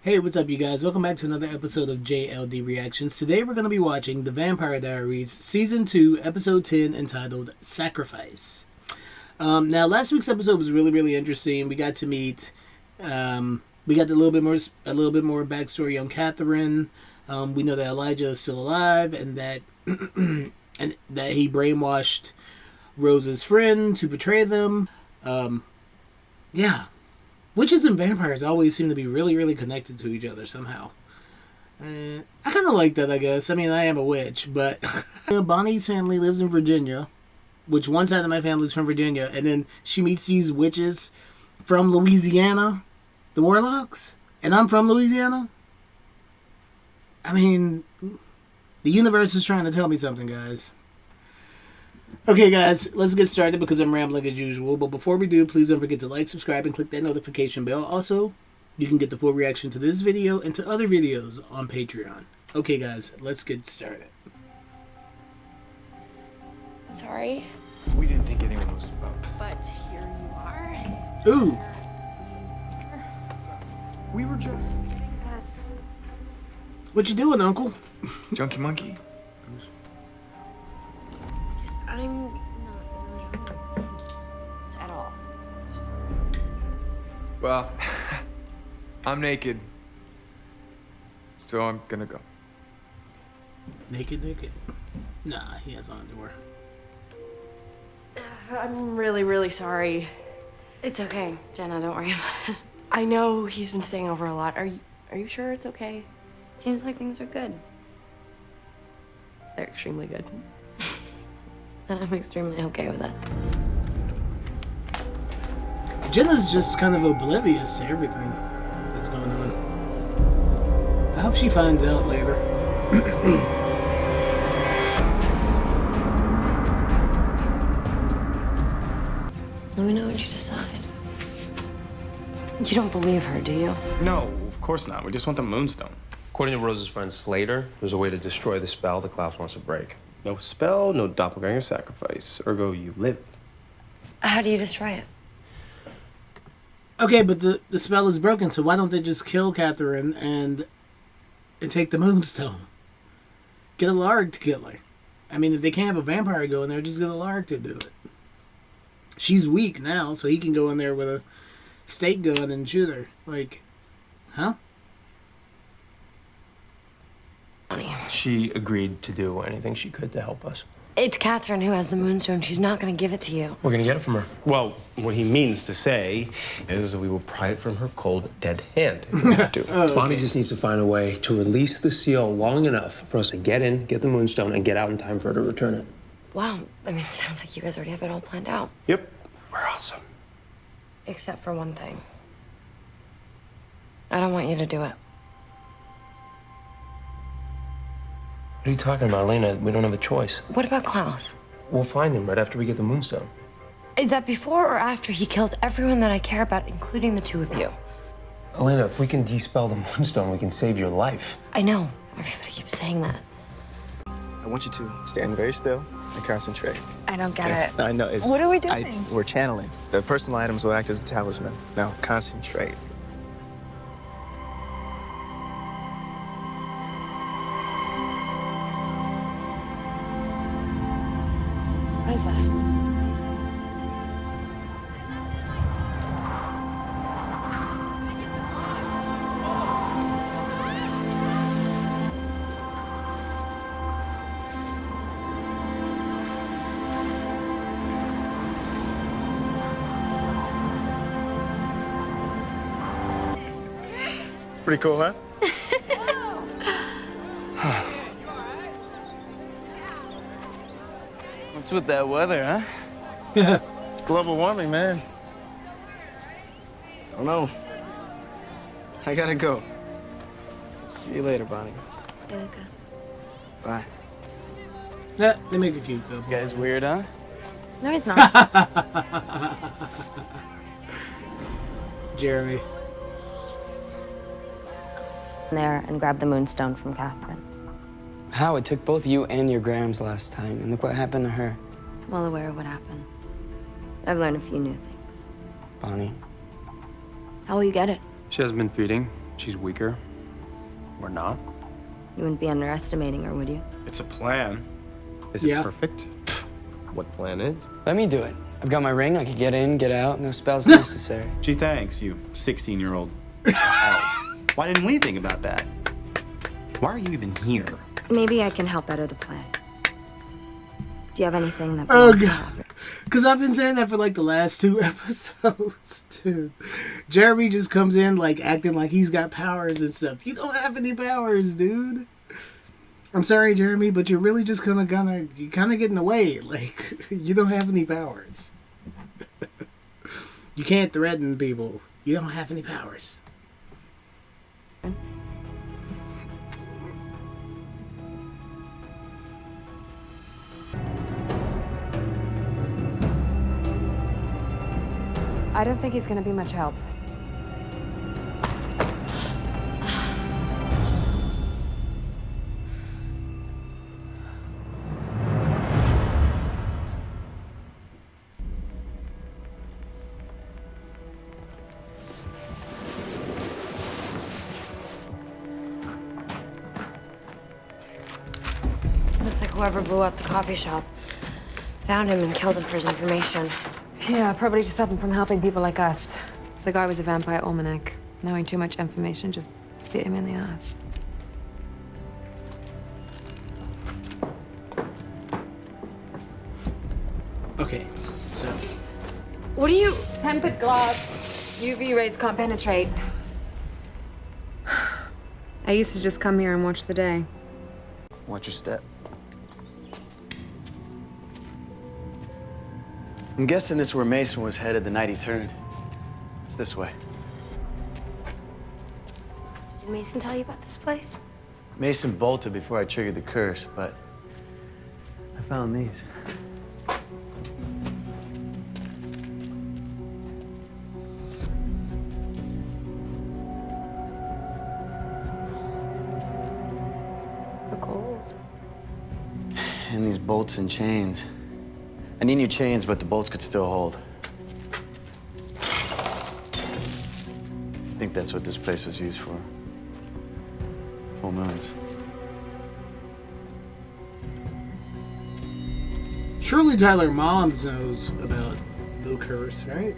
Hey, what's up, you guys? Welcome back to another episode of JLD Reactions. Today we're going to be watching The Vampire Diaries, Season 2, Episode 10, entitled Sacrifice. Now, last week's episode was really interesting. We got to meet, we got a little bit more backstory on Catherine. We know that Elijah is still alive, and that and that he brainwashed Rose's friend to betray them. Yeah. Witches and vampires always seem to be really connected to each other somehow. I kind of like that, I guess. I mean, I am a witch, but Bonnie's family lives in Virginia, which one side of my family is from Virginia, and then she meets these witches from Louisiana, the Warlocks, and I'm from Louisiana. I mean, the universe is trying to tell me something, guys. Okay, guys, let's get started because I'm rambling as usual. But before we do, please don't forget to like, subscribe, and click that notification bell. Also, you can get the full reaction to this video and to other videos on Patreon. Okay, guys, let's get started. Sorry. We didn't think anyone was up. But here you are. Ooh. We were just... Yes. What you doing, Uncle? Junkie monkey. I'm not at all. Well, I'm naked. So I'm gonna go. Naked? Nah, he has on underwear. I'm really sorry. It's okay, Jenna, don't worry about it. I know he's been staying over a lot. Are you sure it's okay? Seems like things are good. They're extremely good. And I'm extremely okay with it. Jenna's just kind of oblivious to everything that's going on. I hope she finds out later. Let me know what you decide. You don't believe her, do you? No, of course not. We just want the Moonstone. According to Rose's friend Slater, there's a way to destroy the spell the Klaus wants to break. No spell, no doppelganger sacrifice. Ergo, you live. How do you destroy it? Okay, but the spell is broken, so why don't they just kill Catherine and take the Moonstone? Get a Larg to kill her. I mean, if they can't have a vampire go in there, just get a Larg to do it. She's weak now, so he can go in there with a stake gun and shoot her. Like, huh? She agreed to do anything she could to help us. It's Catherine who has the Moonstone. She's not going to give it to you. We're gonna get it from her. Well, what he means to say is that we will pry it from her cold, dead hand if we have to. Okay. Bonnie just needs to find a way to release the seal long enough for us to get in, get the Moonstone, and get out in time for her to return it. Wow. I mean, it sounds like you guys already have it all planned out. Yep. We're awesome. Except for one thing. I don't want you to do it. What are you talking about, Elena? We don't have a choice. What about Klaus? We'll find him right after we get the Moonstone. Is that before or after he kills everyone that I care about, including the two of you? Elena, if we can dispel the Moonstone, we can save your life. I know. Everybody keeps saying that. I want you to stand very still and concentrate. I don't get it. I know. What are we doing? We're channeling. The personal items will act as a talisman. Now, concentrate. What is that? Pretty cool, huh? What's with that weather, huh? Yeah. It's global warming, man. Don't know. I gotta go. See you later, Bonnie. Hey, Luca. Bye. Yeah, they make a cute couple. You guys weird, huh? No, he's not. Jeremy. There and grab the Moonstone from Catherine. How? It took both you and your Grams last time, and look what happened to her. Well aware of what happened. I've learned a few new things. Bonnie. How will you get it? She hasn't been feeding. She's weaker. We're not. You wouldn't be underestimating her, would you? It's a plan. Is Yeah. it perfect? What plan is? Let me do it. I've got my ring. I could get in, get out. No spells necessary. Gee, thanks, you 16-year-old child. Why didn't we think about that? Why are you even here? Maybe I can help better the plan. Do you have anything that Oh, belongs to God. her? Because I've been saying that for like the last 2 episodes, dude. Jeremy just comes in like acting like he's got powers and stuff. You don't have any powers, dude. I'm sorry, Jeremy, but you're really just kind of get in the way. Like, you don't have any powers. You can't threaten people. You don't have any powers. I don't think he's gonna be much help. Looks like whoever blew up the coffee shop found him and killed him for his information. Yeah, probably to stop him from helping people like us. The guy was a vampire almanac. Knowing too much information just bit him in the ass. Okay, so What are you? Tempered glass. UV rays can't penetrate. I used to just come here and watch the day. Watch your step. I'm guessing this is where Mason was headed the night he turned. It's this way. Did Mason tell you about this place? Mason bolted before I triggered the curse, but I found these. The gold. And these bolts and chains. I need new chains, but the bolts could still hold. I think that's what this place was used for. Full moons. surely Tyler Moms knows about the curse, right?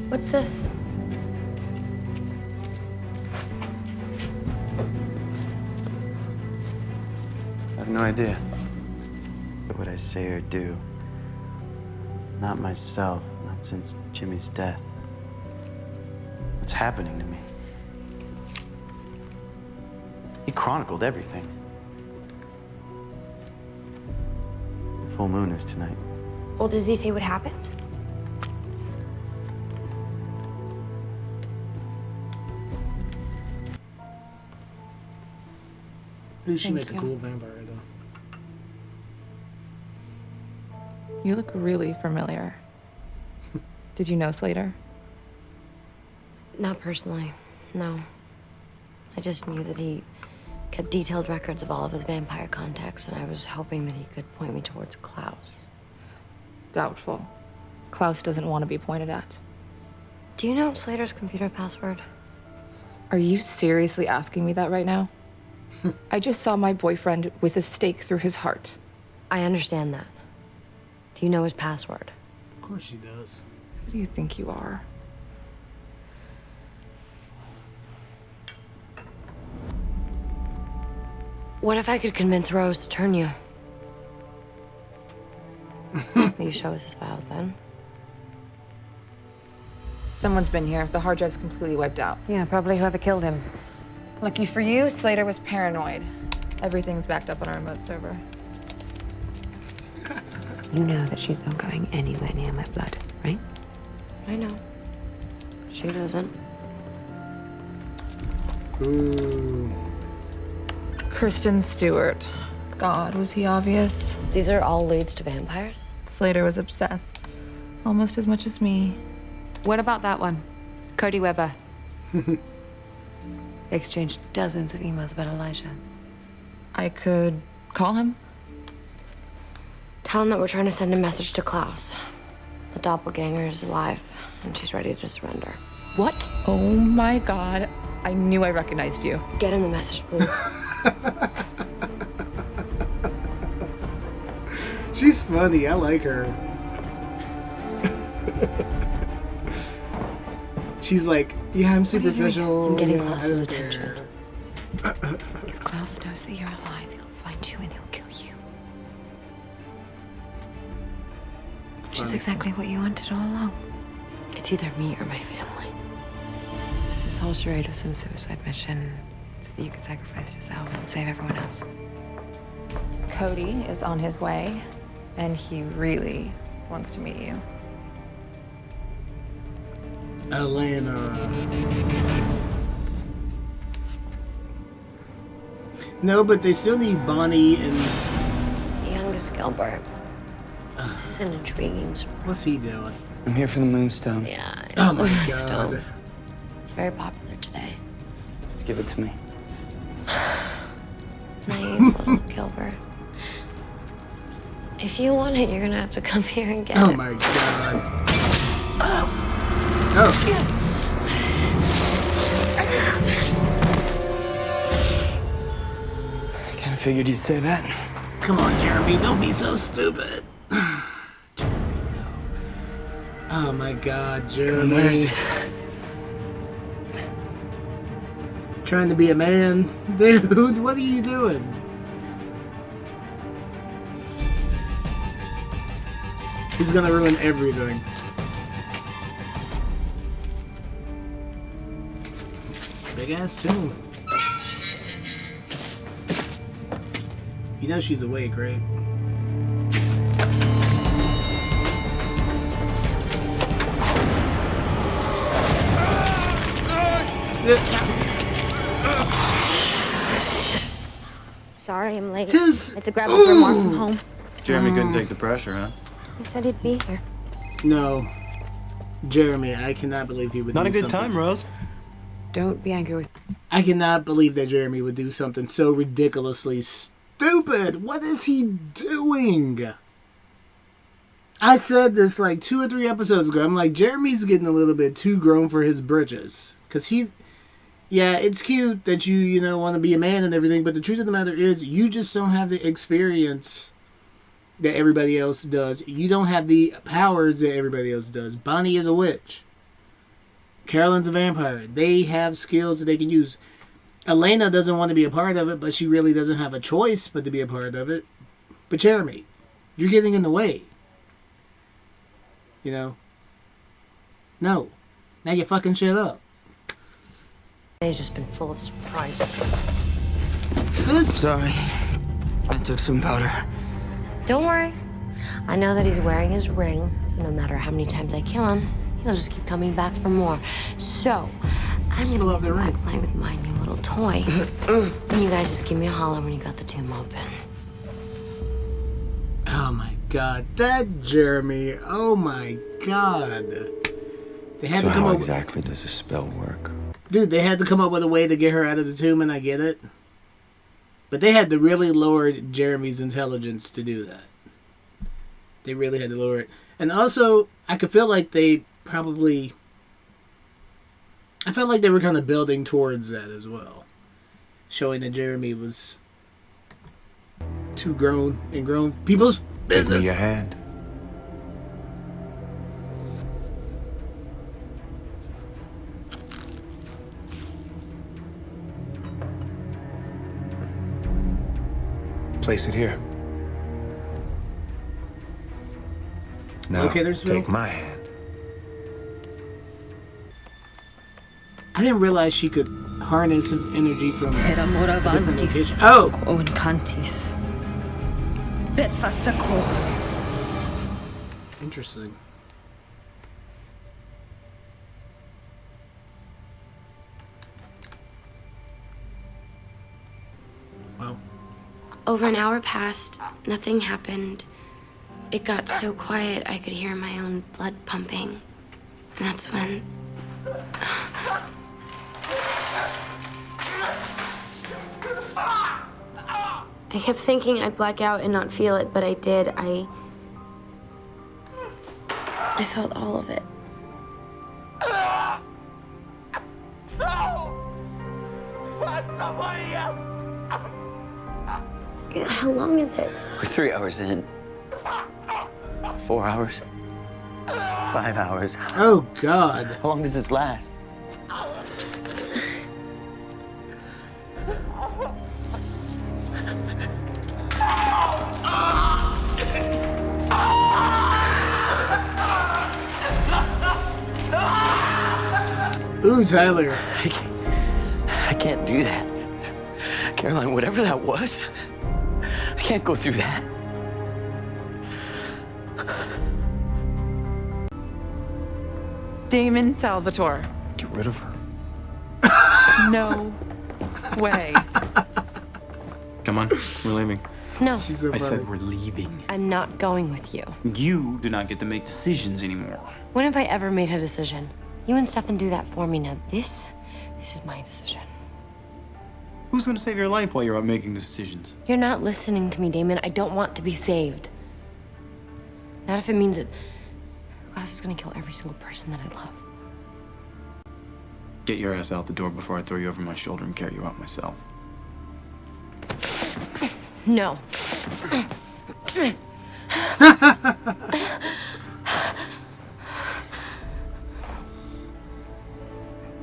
What's this? I have no idea. What would I say or do? Not myself, not since Jimmy's death. What's happening to me? He chronicled everything. The full moon is tonight. Well, does he say what happened? Who should Thank make a you. cool vampire, though? You look really familiar. Did you know Slater? Not personally, no. I just knew that he kept detailed records of all of his vampire contacts, and I was hoping that he could point me towards Klaus. Doubtful. Klaus doesn't want to be pointed at. Do you know Slater's computer password? Are you seriously asking me that right now? I just saw my boyfriend with a stake through his heart. I understand that. Do you know his password? Of course she does. Who do you think you are? What if I could convince Rose to turn you? Will you show us his files then? Someone's been here. The hard drive's completely wiped out. Yeah, probably whoever killed him. Lucky for you, Slater was paranoid. Everything's backed up on our remote server. You know that she's not going anywhere near my blood, right? I know. She doesn't. Ooh. Kristen Stewart. God, was he obvious? These are all leads to vampires? Slater was obsessed. Almost as much as me. What about that one? Cody Weber. Exchanged dozens of emails about Elijah. I could call him. Tell him that we're trying to send a message to Klaus. The doppelganger is alive, and she's ready to surrender. What? Oh my god. I knew I recognized you. Get him the message, please. She's funny. I like her. She's like, yeah, I'm superficial. I'm getting yeah, Klaus's I don't attention. care. If Klaus knows that you're alive, he'll find you and he'll kill you. Which is exactly what you wanted all along. It's either me or my family. So this whole charade was some suicide mission so that you could sacrifice yourself and save everyone else. Cody is on his way, and he really wants to meet you. Elena. No, but they still need Bonnie and... The youngest Gilbert. This is an intriguing surprise. What's he doing? I'm here for the Moonstone. Yeah. Oh my Moonstone. god. It's very popular today. Just give it to me. Naive little Gilbert. If you want it, you're gonna have to come here and get it. Oh my god. Oh. I kind of figured you'd say that. Come on, Jeremy, don't be so stupid. Oh my god, Jeremy. Trying to be a man. Dude, what are you doing? He's gonna ruin everything. It's a big ass tomb. You know she's awake, right? Sorry, I'm late. His... I had to grab a grimoire from home. Jeremy couldn't take the pressure, huh? He said he'd be here. No. Jeremy, I cannot believe he would Not do a good something. time, Rose. Don't be angry with me. I cannot believe that Jeremy would do something so ridiculously stupid. What is he doing? I said this like 2 or 3 episodes ago. I'm like, Jeremy's getting a little bit too grown for his britches. Because yeah, it's cute that you know, want to be a man and everything. But the truth of the matter is, you just don't have the experience that everybody else does. You don't have the powers that everybody else does. Bonnie is a witch. Carolyn's a vampire. They have skills that they can use. Elena doesn't want to be a part of it, but she really doesn't have a choice but to be a part of it. But Jeremy, you're getting in the way. You know? No. Now you're fucking shit up. Today's just been full of surprises. This... Sorry. I took some powder. Don't worry. I know that he's wearing his ring, so no matter how many times I kill him, he'll just keep coming back for more. So, I'm gonna go back play with my new little toy. And you guys just give me a holler when you got the tomb open. Oh my god. That Jeremy. Oh my god. They had to come up exactly does a spell work? Dude, they had to come up with a way to get her out of the tomb, and I get it. But they had to really lower Jeremy's intelligence to do that. They really had to lower it. And also, I could feel like they probably... I felt like they were kind of building towards that as well. Showing that Jeremy was too grown and grown people's business. Give me your hand. Place it here. Now, Okay, there's take my hand. I didn't realize she could harness his energy from a different location. Oh! Interesting. Wow. Over an hour passed, nothing happened. It got so quiet I could hear my own blood pumping. And that's when... I kept thinking I'd black out and not feel it, but I did. I felt all of it. Somebody else! How long is it? We're 3 hours in. 4 hours. 5 hours. Oh, God. How long does this last? Ooh, Tyler. I can't do that. Caroline, whatever that was, I can't go through that. Damon Salvatore. Get rid of her. No way. Come on, we're leaving. No. She's so I funny. said we're leaving. I'm not going with you. You do not get to make decisions anymore. When have I ever made a decision? You and Stefan do that for me now. This is my decision. Who's gonna save your life while you're out making decisions? You're not listening to me, Damon. I don't want to be saved. Not if it means that Klaus is gonna kill every single person that I love. Get your ass out the door before I throw you over my shoulder and carry you out myself. No.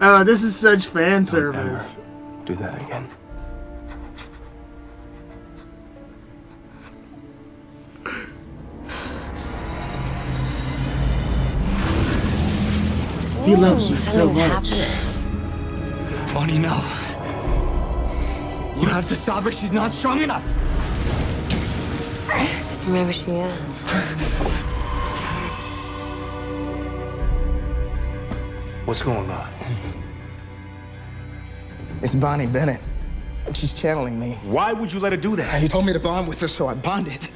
Oh, this is such fan service. Do that again. He loves you so much. Happening. Bonnie, no. You have to stop her. She's not strong enough. Maybe she is. What's going on? It's Bonnie Bennett. She's channeling me. Why would you let her do that? He told me to bond with her, so I bonded.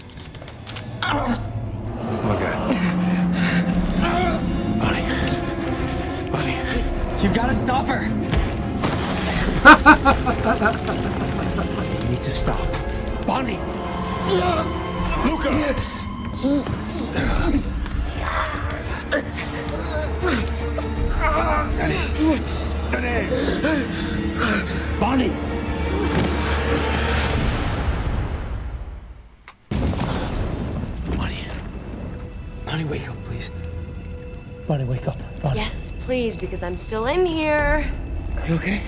Okay. Bonnie, you gotta stop her. You need to stop. Bonnie. Luca! Bonnie. Bonnie, wake up, please. Bonnie, wake up. Bonnie. Yes, please, because I'm still in here. You okay?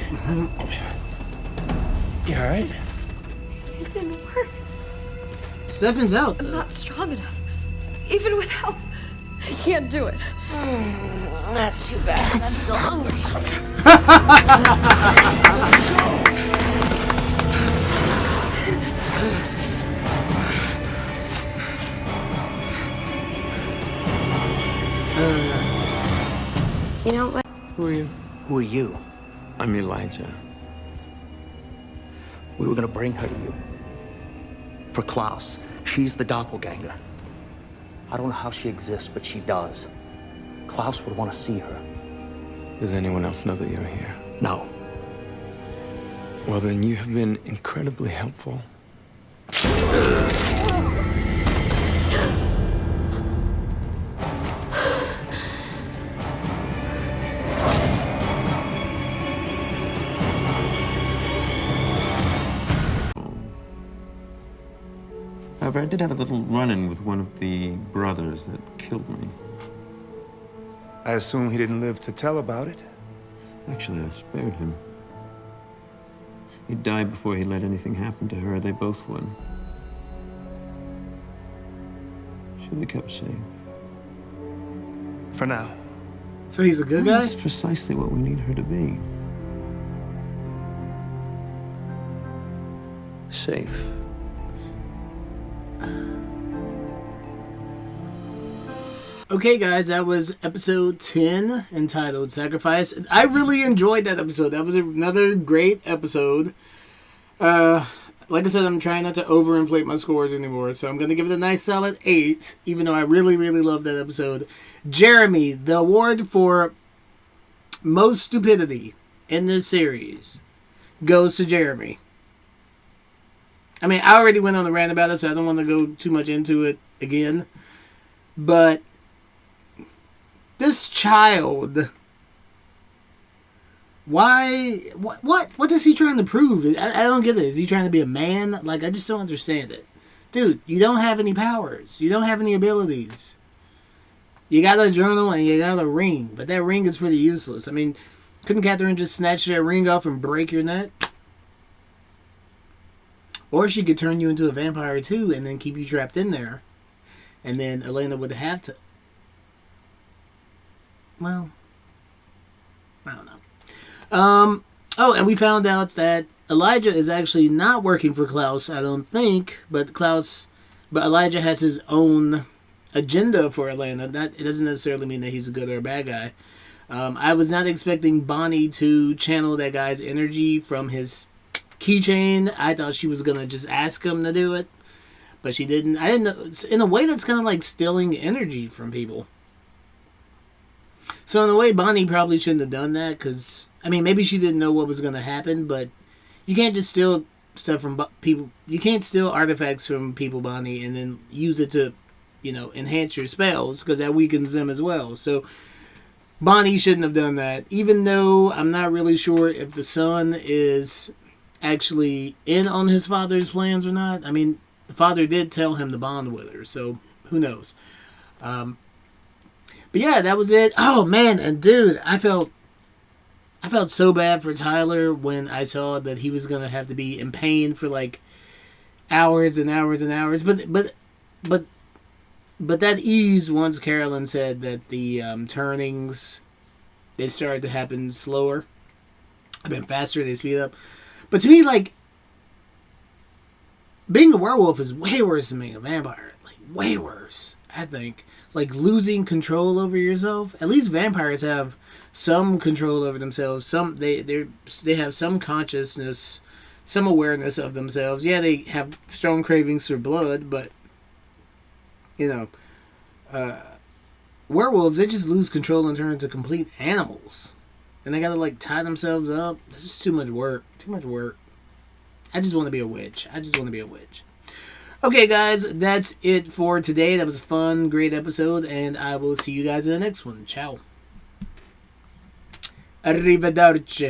You all right? It didn't work. Stefan's out. I'm not strong enough. Even with help, I can't do it. That's too bad. I'm still hungry. You know what? Who are you? Who are you? I'm Elijah. We were gonna bring her to you. For Klaus. She's the doppelganger. I don't know how she exists, but she does. Klaus would want to see her. Does anyone else know that you're here? No. Well, then you have been incredibly helpful. However, I did have a little run-in with one of the brothers that killed me. I assume he didn't live to tell about it. Actually, I spared him. He died before he let anything happen to her. They both would. She'll be kept safe. For now. So he's a good guy? That's precisely what we need her to be. Safe. Okay, guys, that was episode 10 entitled Sacrifice. I really enjoyed that episode. That was another great episode. Like I said, I'm trying not to overinflate my scores anymore, so I'm going to give it a nice solid 8, even though I really, really love that episode. Jeremy, the award for most stupidity in this series goes to Jeremy. I mean, I already went on a rant about it, so I don't want to go too much into it again. But this child Why? What is he trying to prove? I don't get it. Is he trying to be a man? Like, I just don't understand it. Dude, you don't have any powers. You don't have any abilities. You got a journal and you got a ring, but that ring is pretty useless. I mean, couldn't Catherine just snatch that ring off and break your neck? Or she could turn you into a vampire too and then keep you trapped in there. And then Elena would have to... Well, I don't know. Oh, and we found out that Elijah is actually not working for Klaus, I don't think, but Elijah has his own agenda for Elena. It doesn't necessarily mean that he's a good or a bad guy. I was not expecting Bonnie to channel that guy's energy from his keychain. I thought she was gonna just ask him to do it, but she didn't. I didn't know. It's, in a way, that's kind of like stealing energy from people. So in a way, Bonnie probably shouldn't have done that, because, I mean, maybe she didn't know what was going to happen, but you can't just steal stuff from people. You can't steal artifacts from people, Bonnie, and then use it to, enhance your spells, because that weakens them as well. So Bonnie shouldn't have done that, even though I'm not really sure if the son is actually in on his father's plans or not. I mean, the father did tell him to bond with her, so who knows. But yeah, that was it. Oh man, and dude, I felt so bad for Tyler when I saw that he was gonna have to be in pain for like hours and hours and hours. But that eased once Carolyn said that the turnings, they started to happen slower. I've been faster, they speed up. But to me, like, being a werewolf is way worse than being a vampire. Like, way worse, I think. Like, losing control over yourself. At least vampires have some control over themselves. They have some consciousness, some awareness of themselves. Yeah, they have strong cravings for blood, but werewolves, they just lose control and turn into complete animals. And they gotta like tie themselves up. This is too much work. Too much work. I just want to be a witch. Okay, guys, that's it for today. That was a fun, great episode, and I will see you guys in the next one. Ciao. Arrivederci.